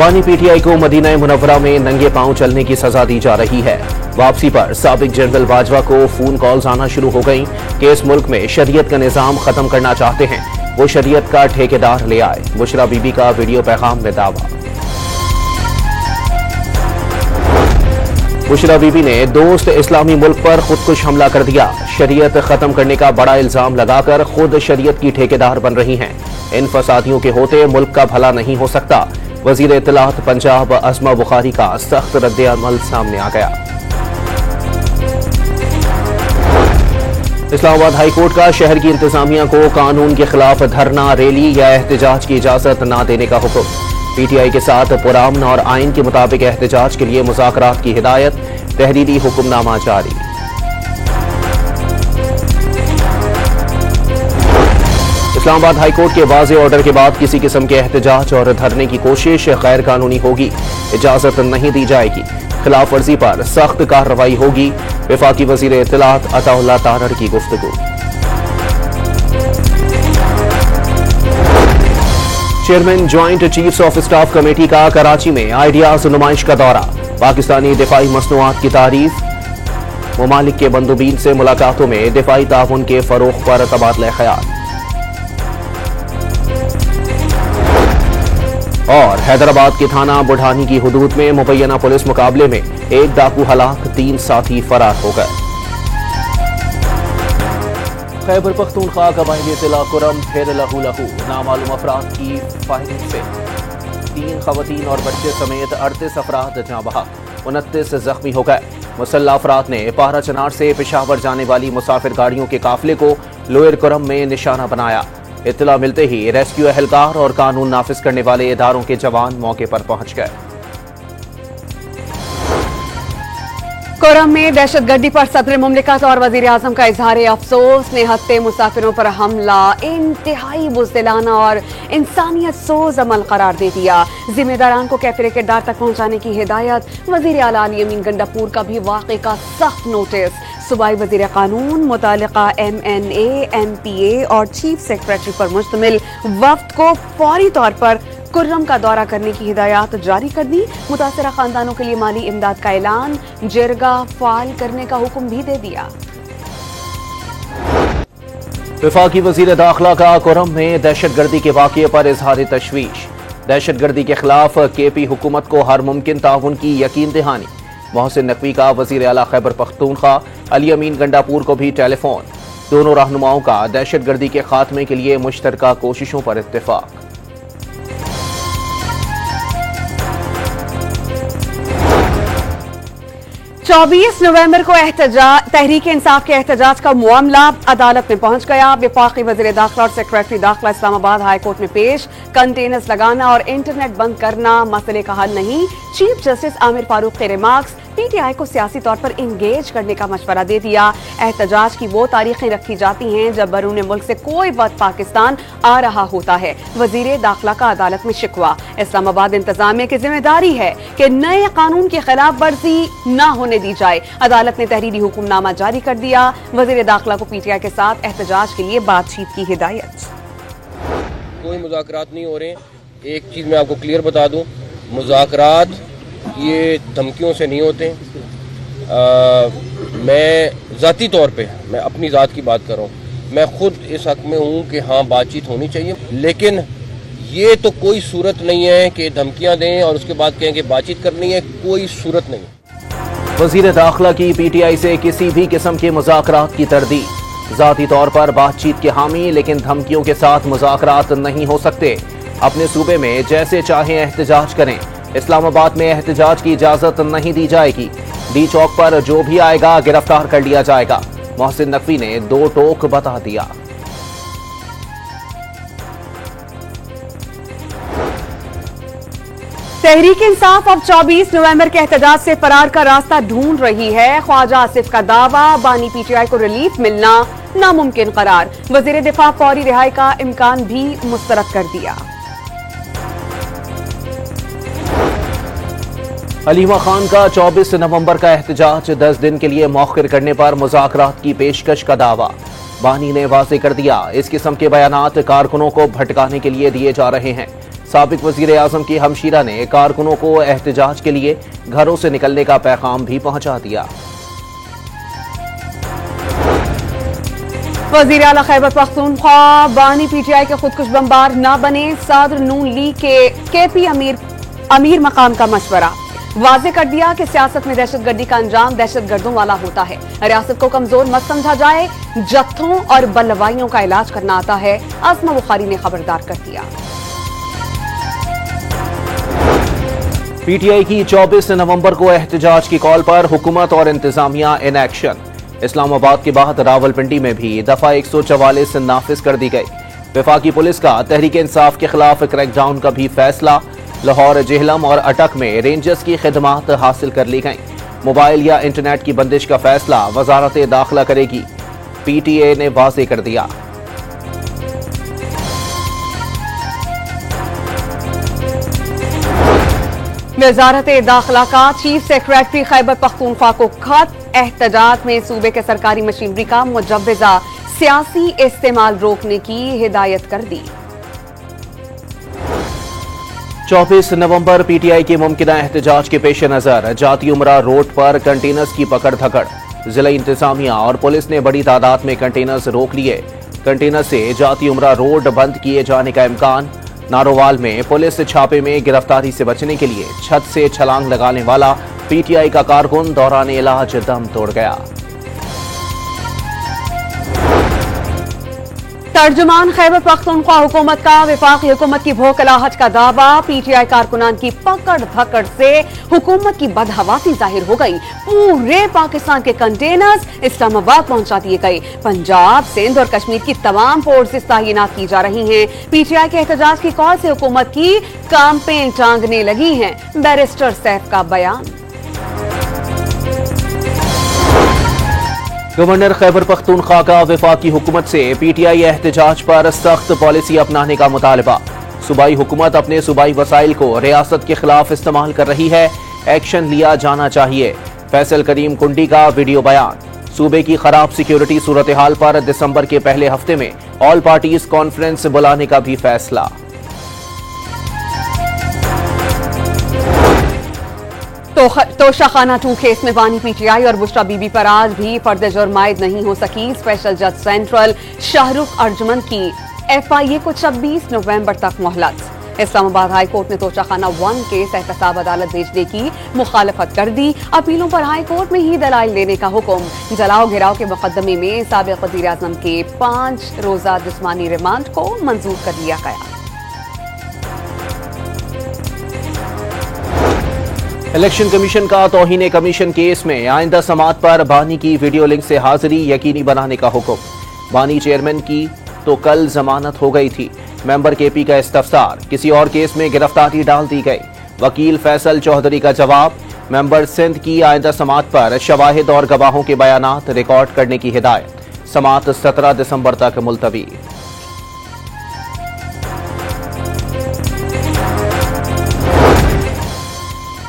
बानी पीटीआई को Medina Munawwara में नंगे पांव चलने की सजा दी जा रही है। वापसी पर साबिक जनरल बाजवा को फोन कॉल्स आना शुरू हो गईं कि इस मुल्क में शरीयत का निजाम खत्म करना चाहते हैं, वो शरीयत का ठेकेदार ले आए। बुशरा बीबी का वीडियो पैगाम में दावा। बुशरा बीबी ने दोस्त इस्लामी मुल्क पर खुदकुश हमला कर दिया। शरीयत खत्म करने का बड़ा इल्जाम लगाकर खुद शरीयत की ठेकेदार बन रही हैं। इन फसादियों के होते मुल्क का भला नहीं हो सकता। वजीर इत्तलात पंजाब अस्मा बुखारी का सख्त रद्द-ए-अमल सामने आ गया। इस्लामाबाद हाई कोर्ट का शहर की इंतजामिया को कानून के खिलाफ धरना, रैली या एहतजाज की इजाजत न देने का हुक्म। पीटीआई के साथ पुरअमन और आइन के मुताबिक एहतजाज के लिए मुज़ाकरात की हिदायत। तहरीरी हुक्मनामा जारी। इस्लामाबाद हाई कोर्ट के वाज़े ऑर्डर के बाद किसी किस्म के एहतजाज और धरने की कोशिश गैर कानूनी होगी, इजाजत नहीं दी जाएगी। खिलाफ वर्जी पर सख्त कार्रवाई होगी। वफाकी वजीर इत्तलात अताउल्लाह तारड़ की गुफ्तगू। Chairman joint chiefs of staff committee का कराची में आइडियाज नुमाइश का दौरा। पाकिस्तानी दिफाई मसनूआत की तारीफ। मुमालिक के बंदूबीन से मुलाकातों में दिफाई ताउन के फरोग पर तबादला ख्याल। और हैदराबाद के थाना बुढ़ानी की हुदूद में मुबैना पुलिस मुकाबले में एक डाकू हलाक, 3 साथी फरार हो गए। खैबर पख्तूनख्वा कबायली जिला कुरम फिर लहू लहू। नामालूम अफराद की फायरिंग से 3 खवातीन और बच्चे समेत 38 अफराद जाँ बहक, 29 जख्मी हो गए। मुसल्लह अफराद ने पारा चनार से पेशावर जाने वाली मुसाफिर गाड़ियों के काफिले को लोअर कुरम में निशाना बनाया। इत्तला मिलते ही रेस्क्यू एहलकार और कानून नाफिज करने वाले इदारों के जवान मौके पर पहुंच गए। कोरम में दहशतगर्दी पर सदर मुमलिकत और वजीर आजम का इजहार अफसोस। निहत्ते मुसाफिरों पर हमला इंतहाई बुज़दिलाना और इंसानियत सोज अमल करार दे दिया। जिम्मेदारान को कैफिर किरदार तक पहुंचाने की हिदायत। वजीर आला अली अमीन गंडापुर का भी वाक़े का सख्त नोटिस। सूबाई वजीर कानून मुतालिका MNA, MPA और चीफ सेक्रेटरी पर मुश्तमिल वफ्द को फौरी तौर पर कुर्रम का दौरा करने की हिदायत जारी कर दी। मुतासरा खानदानों के लिए माली इमदाद का ऐलान, जरगा फाल करने का हुक्म भी दे दिया। वफाकी वजीर दाखिला का कुर्रम में दहशतगर्दी के वाक़े पर इजहार तशवीश। दहशतगर्दी के खिलाफ KP हुकूमत को हर मुमकिन ताउन की यकीन दहानी। मोहसिन नकवी का वजीर आला खैबर पख्तूनख्वा अली अमीन गंडापुर को भी टेलीफोन। दोनों रहनुमाओं का दहशतगर्दी के खात्मे के लिए मुश्तरका कोशिशों पर इत्तेफाक। चौबीस नवंबर को तहरीक इंसाफ के एहतजाज का मामला अदालत में पहुंच गया। वफाकी वजीर दाखिला और सेक्रेटरी दाखिला इस्लामाबाद हाई कोर्ट में पेश। कंटेनर्स लगाना और इंटरनेट बंद करना मसले का हल नहीं। चीफ जस्टिस आमिर फारूक के रिमार्क्स। पीटीआई को सियासी तौर पर इंगेज करने का मशवरा दे दिया। एहतजाज की वो तारीखें रखी जाती हैं जब बैरून मुल्क से कोई वक्त पाकिस्तान आ रहा होता है। वजीर दाखिला का अदालत में शिकवा। इस्लामाबाद इंतजामिया की जिम्मेदारी है कि नए कानून की खिलाफ वर्जी न होने दी जाए। अदालत ने तहरीरी हुक्मनामा जारी कर दिया। वजीर दाखिला को पीटीआई के साथ एहतजाज के लिए बातचीत की हिदायत। कोई मुज़ाकरात नहीं हो रहे। एक चीज़ मैं आपको क्लियर बता दूं, मुज़ाकरात ये धमकियों से नहीं होते। मैं ज़ाती तौर पे, मैं अपनी ज़ात की बात कर रहा हूँ, मैं खुद इस हक़ में हूँ कि हाँ बातचीत होनी चाहिए, लेकिन ये तो कोई सूरत नहीं है कि धमकियाँ दें और उसके बाद कहें कि बातचीत करनी है। कोई सूरत नहीं। वज़ीर दाखिला की पीटीआई से किसी भी किस्म के मुज़ाकरात की तरदीद। ज़ाती तौर पर बातचीत के हामी, लेकिन धमकियों के साथ मुज़ाकरात नहीं हो सकते। अपने सूबे में जैसे चाहें एहतजाज करें। इस्लामाबाद में एहतजाज की इजाजत नहीं दी जाएगी। डी चौक पर जो भी आएगा गिरफ्तार कर लिया जाएगा। मोहसिन नकवी ने 2 टोक बता दिया। तहरीक इंसाफ अब 24 नवंबर के एहतजाज से फरार का रास्ता ढूंढ रही है। ख्वाजा आसिफ का दावा, बानी पीटीआई को रिलीफ मिलना नामुमकिन करार। वजीर दिफा फौरी रिहाई का इम्कान भी मुस्तरद कर दिया। अलीमा खान का 24 नवंबर का एहतजाज 10 दिन के लिए मौखिर करने पर मुज़ाकरात की पेशकश का दावा। बानी ने वाज़ेह कर दिया, इस किस्म के बयानात कारकुनों को भटकाने के लिए दिए जा रहे हैं। साबिक वजीर आजम की हमशीरा ने कारकुनों को एहतजाज के लिए घरों से निकलने का पैगाम भी पहुंचा दिया। वजीर आला खैबर पख्तूनख्वा बानी पीटीआई के खुदकुश बमबार न बने, सदर नून लीग के केपी अमीर मकाम का मशवरा। वाजे कर दिया कि सियासत में दहशतगर्दी का अंजाम दहशतगर्दों वाला होता है। रियासत को कमजोर मत समझा जाए, जत्थों और बल्लवाइयों का इलाज करना आता है। आसमा बुखारी ने खबरदार कर दिया। पीटीआई की 24 नवंबर को एहतजाज की कॉल पर हुकूमत और इंतजामिया इन एक्शन। इस्लामाबाद के बाद रावलपिंडी में भी दफा 144 नाफिज कर दी गई। वफाकी पुलिस का तहरीक इंसाफ के खिलाफ क्रैकडाउन का भी फैसला। लाहौर, जेहलम और अटक में रेंजर्स की खिदमात हासिल कर ली गई। मोबाइल या इंटरनेट की बंदिश का फैसला वजारत दाखिला करेगी, पीटीए ने वाजे कर दिया। वजारत दाखिला का चीफ सेक्रेटरी खैबर पख्तूनख्वा को खत। एहतजाज में सूबे के सरकारी मशीनरी का मुजव्वजा सियासी इस्तेमाल रोकने की हिदायत कर दी। 24 नवंबर पीटीआई के मुमकिना एहतजाज के पेश नजर जाती उमरा रोड पर कंटेनर्स की पकड़ धकड़। जिला इंतजामिया और पुलिस ने बड़ी तादाद में कंटेनर्स रोक लिए। कंटेनर से जाती उमरा रोड बंद किए जाने का इम्कान। नारोवाल में पुलिस छापे में गिरफ्तारी से बचने के लिए छत से छलांग लगाने वाला पीटीआई का कारकुन दौरान इलाज दम तोड़ गया। तर्जुमान खैबर पख्तूनख्वा हुकूमत का वफाकी हुकूमत की भोकलाहट का दावा। पीटीआई कारकुनान की पकड़ धकड़ से हुकूमत की बदहवासी जाहिर हो गई। पूरे पाकिस्तान के कंटेनर्स इस्लामाबाद पहुंचा दिए गए। पंजाब, सिंध और कश्मीर की तमाम फोर्सेस तैनात की जा रही हैं। पीटीआई के एहतजाज की कॉल से हुकूमत की कैंपेन टांगने लगी है। बैरिस्टर सैफ का बयान। गवर्नर खैबर पख्तूनख्वा का वफाकी हुकूमत से पीटीआई एहतजाज पर सख्त पॉलिसी अपनाने का मुतालबा। सूबाई हुकूमत अपने सूबाई वसाइल को रियासत के खिलाफ इस्तेमाल कर रही है, एक्शन लिया जाना चाहिए। फैसल करीम कुंडी का वीडियो बयान। सूबे की खराब सिक्योरिटी सूरत हाल पर दिसंबर के पहले हफ्ते में ऑल पार्टीज कॉन्फ्रेंस बुलाने का भी फैसला। तोशाखाना 2 केस में बानी पीटीआई और बुशरा बीबी पर आज भी फर्द जुर्म आयद नहीं हो सकी। स्पेशल जज सेंट्रल शाहरुख अर्जुमन की एफआईए को 26 नवंबर तक मोहलत। इस्लामाबाद हाई कोर्ट ने तोशाखाना 1 केस एहतसाब अदालत भेजने की मुखालफत कर दी। अपीलों पर हाई कोर्ट में ही दलाइल देने का हुक्म। जलाओ घिराव के मुकदमे में साबिक वज़ीर आज़म के 5 रोजा जिस्मानी रिमांड को मंजूर कर लिया गया। इलेक्शन कमीशन का तौहीन कमीशन केस में आइंदा समात पर बानी की वीडियो लिंक से हाजिरी यकीनी बनाने का हुक्म। बानी चेयरमैन की तो कल जमानत हो गई थी। मेंबर केपी का इस्तफसार। किसी और केस में गिरफ्तारी डाल दी गई। वकील फैसल चौधरी का जवाब। मेंबर सिंध की आइंदा समात पर शवाहिद और गवाहों के बयानात रिकॉर्ड करने की हिदायत। समात 17 दिसंबर तक मुलतवी।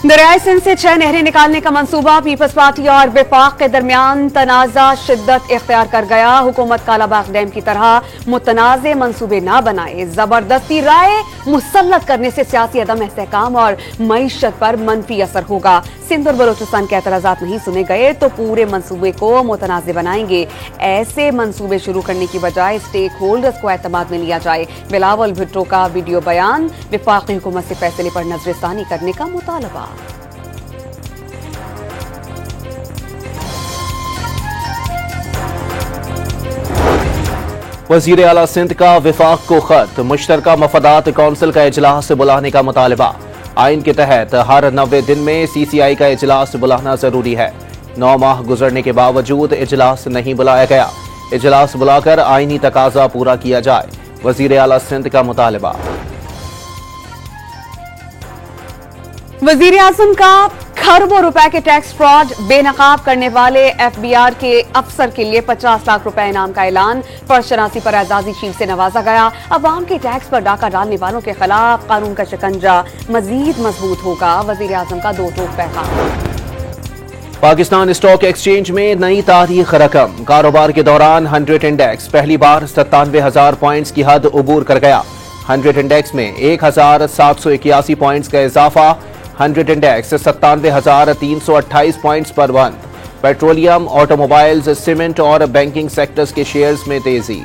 दरियाए सिंध से 6 नहरें निकालने का मंसूबा। पीपल्स पार्टी और विफाक के दरमियान तनाज़ा शिद्दत इख्तियार कर गया। हुकूमत कालाबाग डैम की तरह मुतनाज़े मंसूबे न बनाए। जबरदस्ती राय मुसल्लत करने से सियासी अदम इस्तेहकाम और मईशत पर मनफी असर होगा। सिंध और बलोचिस्तान के एतराज़ात नहीं सुने गए तो पूरे मंसूबे को मुतनाज़े बनाएंगे। ऐसे मंसूबे शुरू करने की बजाय स्टेक होल्डर्स को एतमाद में लिया जाए। बिलावल भुट्टो का वीडियो बयान। विफाकी हुकूमत से फैसले पर नजरसानी करने का मुतालबा। वज़ीर आला सिंध का विफाक को खत। मुश्तरका मफादात कौंसिल का इजलास बुलाने का मुतालबा। आइन के तहत हर 90 दिन में CCI का इजलास बुलाना जरूरी है। 9 माह गुजरने के बावजूद इजलास नहीं बुलाया गया। इजलास बुलाकर आइनी तकाजा पूरा किया जाए। वज़ीर आला सिंध का मुतालबा। वज़ीर आज़म का खरबों रुपए के टैक्स फ्रॉड बेनकाब करने वाले FBR के अफसर के लिए 50 लाख रुपए इनाम का ऐलान। फर्शनासी पर एजाजी शील्ड से नवाजा गया। अवाम के टैक्स पर डाका डालने वालों के खिलाफ कानून का शिकंजा मजीद मजबूत होगा। वज़ीर आज़म का 2 टोक पैगाम। पाकिस्तान स्टॉक एक्सचेंज में नई तारीख रकम। कारोबार के दौरान 100 इंडेक्स पहली बार 97,000 पॉइंट्स की हद उबूर कर गया। 100 इंडेक्स में 1781 पॉइंट्स का इजाफा। 100 इंडेक्स 97,328 पॉइंट्स पर बंद। पेट्रोलियम, ऑटोमोबाइल्स, सीमेंट और बैंकिंग सेक्टर्स के शेयर्स में तेजी।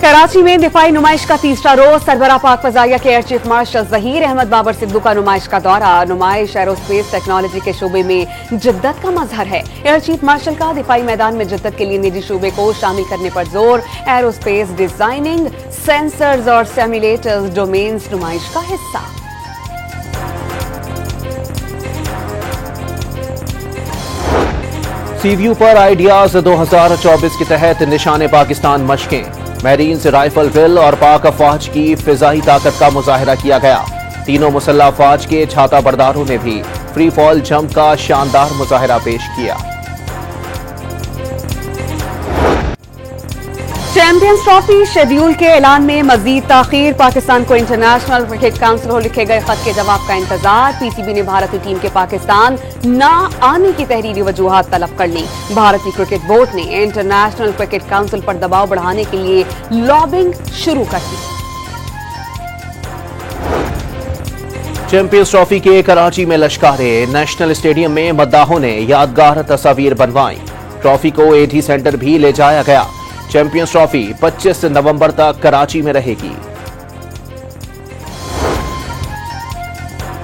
कराची में दिफाई नुमाइश का तीसरा रोज सरबराह पाक फजाइया के air chief marshal Zaheer Ahmed Babar Sidhu का नुमाइश का दौरा। नुमाइश एरोस्पेस टेक्नोलॉजी के शोबे में जिद्दत का मजहर है। एयर चीफ मार्शल का दिफाई मैदान में जिद्दत के लिए निजी शोबे को शामिल करने पर जोर। एरोस्पेस डिजाइनिंग, सेंसर्स और सिम्युलेटर्स डोमेन्स नुमाइश का हिस्सा। सीव्यू पर आइडियाज 2024 के तहत निशाने पाकिस्तान मशकें। मैरीन्स, राइफल ड्रिल और पाक अफवाज की फिजाई ताकत का मुजाहिरा किया गया। तीनों मुसल्लह अफवाज के छाता बरदारों ने भी फ्री फॉल जंप का शानदार मुजाहिरा पेश किया। चैंपियंस ट्रॉफी शेड्यूल के ऐलान में मजीद ताखीर। पाकिस्तान को इंटरनेशनल क्रिकेट काउंसिल को लिखे गए खत के जवाब का इंतजार। पीसीबी ने भारतीय टीम के पाकिस्तान न आने की तहरीरी वजूहात तलब कर ली। भारतीय क्रिकेट बोर्ड ने इंटरनेशनल क्रिकेट काउंसिल पर दबाव बढ़ाने के लिए लॉबिंग शुरू कर दी। चैंपियंस ट्रॉफी के कराची में लश्कारे नेशनल स्टेडियम में मद्दाहों ने यादगार तस्वीर बनवाई। ट्रॉफी को एडी सेंटर भी ले जाया गया। चैंपियंस ट्रॉफी 25 नवंबर तक कराची में रहेगी।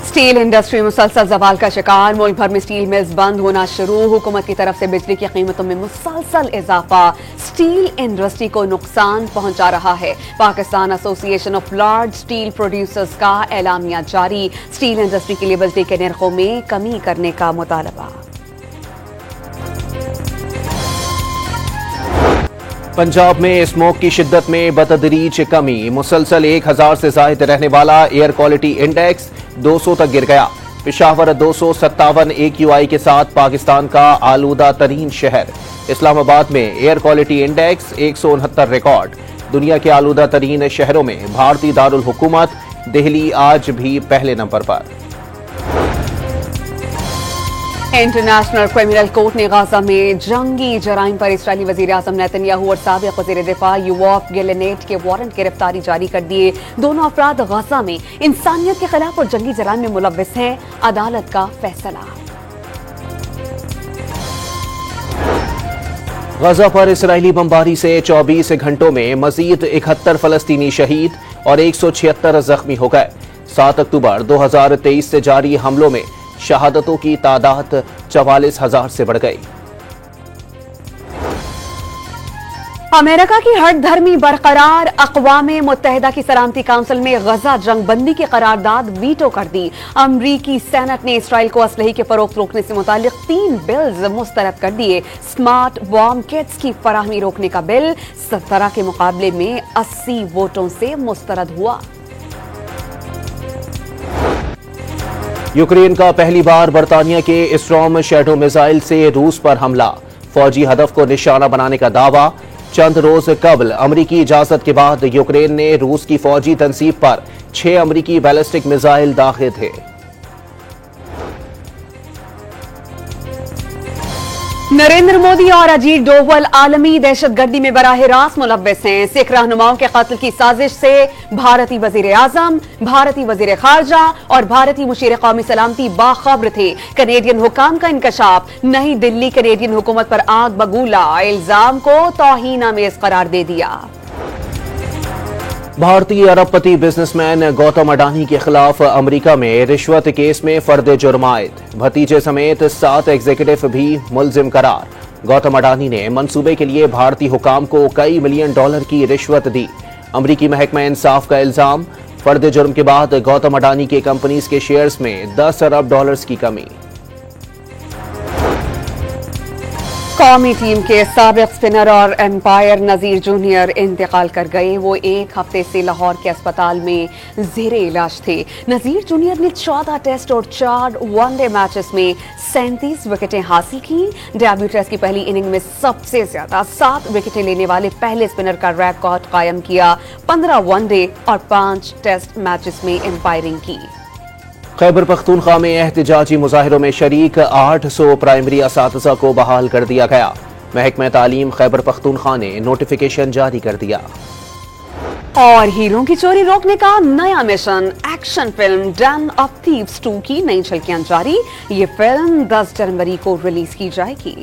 स्टील इंडस्ट्री मुसलसल जवाल का शिकार। मुल्क भर में स्टील मिल्स बंद होना शुरू। हुकूमत की तरफ से बिजली की कीमतों में मुसलसल इजाफा स्टील इंडस्ट्री को नुकसान पहुंचा रहा है। Pakistan association of large steel producers का एलामिया जारी। स्टील इंडस्ट्री के लिए बिजली के निर्खों में कमी करने का मुतालबा। पंजाब में स्मोक की शिद्दत में बतदरीज कमी। मुसलसल 1000 से जायद रहने वाला एयर क्वालिटी इंडेक्स 200 तक गिर गया। पेशावर 257 AQI के साथ पाकिस्तान का आलूदा तरीन शहर। इस्लामाबाद में एयर क्वालिटी इंडेक्स 169 रिकॉर्ड। दुनिया के आलूदा तरीन शहरों में भारतीय दारुल हुकूमत दिल्ली आज भी पहले नंबर पर। इंटरनेशनल क्रिमिनल कोर्ट ने गाजा में जंगी जराइम पर इस्राएली वजीर आजम नेतन्याहू और साबिक वजीर दिफा युवॉफ गिलेनेट के वारंट गिरफ्तारी जारी कर दिए। दोनों अफराद गाजा में इंसानियत के खिलाफ और जंगी जराइम में मुलव्विस हैं। अदालत का फैसला। गाजा पर इस्राएली बमबारी से 24 घंटों में मजीद 71 फलस्तीनी शहीद और 176 जख्मी हो गए। 7 अक्टूबर 2023 से जारी हमलों में शहादतों की तादाद 44,000 से बढ़ गई। अमेरिका की हठधर्मी बरकरार। अक़वाम मुत्तहिदा की सलामती काउंसिल में गजा जंग बंदी की करारदाद वीटो कर दी। अमरीकी सेनेट ने इसराइल को असलहे के फरोख्त रोकने से मुतालिक 3 बिल्स मुस्तरद कर दिए। स्मार्ट बॉम्ब किट्स की फराहमी रोकने का बिल 17 के मुकाबले में 80 वोटों से मुस्तरद हुआ। यूक्रेन का पहली बार बरतानिया के स्टॉर्म शैडो मिसाइल से रूस पर हमला। फौजी हदफ को निशाना बनाने का दावा। चंद रोज कबल अमरीकी इजाजत के बाद यूक्रेन ने रूस की फौजी तनसीब पर 6 अमरीकी बैलिस्टिक मिसाइल दागे थे। नरेंद्र मोदी और अजीत डोवल आलमी दहशतगर्दी में बराह रास्त मुलव्विस हैं। सिख रहनुमाओं के कत्ल की साजिश से भारतीय वजीर आजम, भारतीय वजीर खारजा और भारतीय मुशीर कौमी सलामती बाखबर थे। कनेडियन हुकाम का इंकशाफ। नई दिल्ली कनेडियन हुकूमत पर आग बगूला। इल्जाम को तौहीन-आमेज करार दे दिया। भारतीय अरबपति बिजनेसमैन गौतम अडानी के खिलाफ अमेरिका में रिश्वत केस में फर्द जुर्म आयद। भतीजे समेत 7 एग्जीक्यूटिव भी मुलजिम करार। गौतम अडानी ने मंसूबे के लिए भारतीय हुकाम को कई मिलियन डॉलर की रिश्वत दी। अमरीकी महकमा इंसाफ का इल्जाम। फर्द जुर्म के बाद गौतम अडानी के कंपनीज के शेयर्स में 10 अरब डॉलर्स की कमी। कौमी टीम के साबिक स्पिनर और एम्पायर नजीर जूनियर इंतकाल कर गए। वो 1 हफ्ते से लाहौर के अस्पताल में जेरे इलाज थे। नजीर जूनियर ने 14 टेस्ट और 4 वनडे मैचेस में 37 विकेटें हासिल की। डेब्यू टेस्ट की पहली इनिंग में सबसे ज्यादा 7 विकेटें लेने वाले पहले स्पिनर का रिकॉर्ड कायम किया। 15 वनडे और 5 टेस्ट मैचेस में एम्पायरिंग की। खैबर पख्तूनख्वा में एहतजाजी मुजाहिरों में शरीक 800 प्राइमरी असातिज़ा को बहाल कर दिया गया। महकमा तालीम खैबर पख्तूनख्वा ने नोटिफिकेशन जारी कर दिया। और हीरों की चोरी रोकने का नया mission, action film done of thieves 2 की नई झलकियां जारी। ये फिल्म 10 जनवरी को रिलीज की जाएगी।